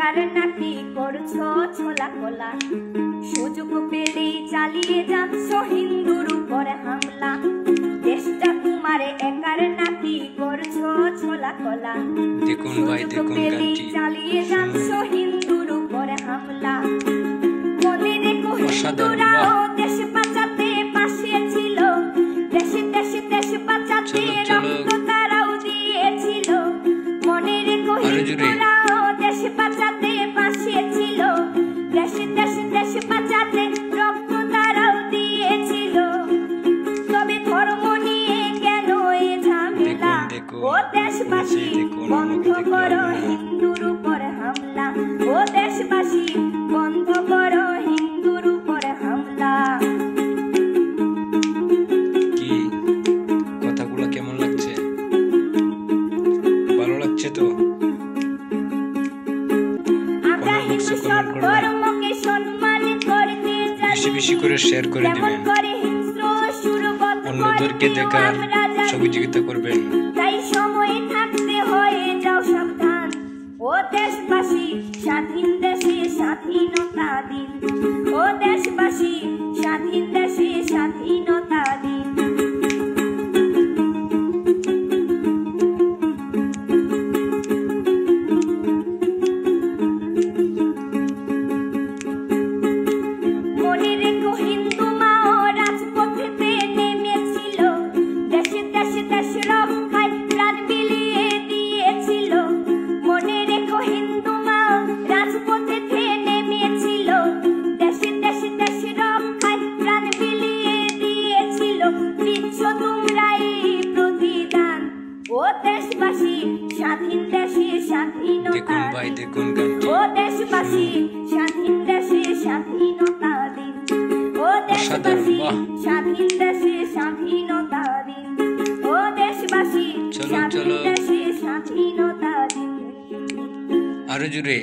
একার নাকি করছো ছোলা কোলা, সুযোগ পেলেই চালিয়ে যাচ্ছ হিন্দুর উপরে হামলা। দেশটা তোমার একার নাকি করছো ছোলা কোলা, দেখুন ভাই দেখুন গানটি চালিয়ে যাচ্ছ হিন্দুর উপরে হামলা। মনে রেখো হিন্দুরাও দেশ বাঁচাতে পাশে ছিল, দেশে দেশে দেশ বাঁচাতে রক্ত তারাও দিয়েছিল। মনে রেখো হিন্দুরাও দেশ বাঁচাতে পাশে ছিল, দেশে দেশে দেশ বাঁচাতে রক্ত তারাও দিয়েছিল। তবে ধর্ম নিয়ে কেন এ ঝামেলা? ও দেশবাসী বন্ধ করো হিন্দুর উপরে হামলা, ও দেশবাসী বন্ধ করো হিন্দুর উপরে হামলা। কি কথাগুলো কেমন লাগছে? ভালো লাগছে তো? আমরা হিন্দু সব ধর্মকে সম্মান করতে জানি, বেশি বেশি করে শেয়ার করে দিবেন, অন্যদেরকে দেখার সহযোগিতা করবেন। তাই সময় থাকতে হয়ে যাও সাবধান, ও দেশবাসী স্বাধীন দেশে স্বাধীনতা দিন, ও দেশবাসী স্বাধীন দেশে স্বাধীনতা দিন। মনে রেখো হিন্দু মাও রাজপথেতে নেমেছিল, দেশে দেশে দেশ রক্ষায় প্রাণ বিলিয়ে দিয়েছিল। মনে রেখো হিন্দু মাও রাজপথেতে নেমেছিল, দেশে দেশে দেশ রক্ষায় প্রাণ বিলিয়ে দিয়েছিল। দিচ্ছ তোমরা এই প্রতিদান, ও দেশবাসী স্বাধীন দেশে স্বাধীনতা দেখুন ভাই দেখুন গানটি, ও দেশবাসী স্বাধীন দেশে স্বাধীনতা দিন, ও দেশবাসী স্বাধীন দেশে স্বাধীনতা দিন, ও দেশবাসী স্বাধীন দেশে স্বাধীনতা দিন। আরো জোরে।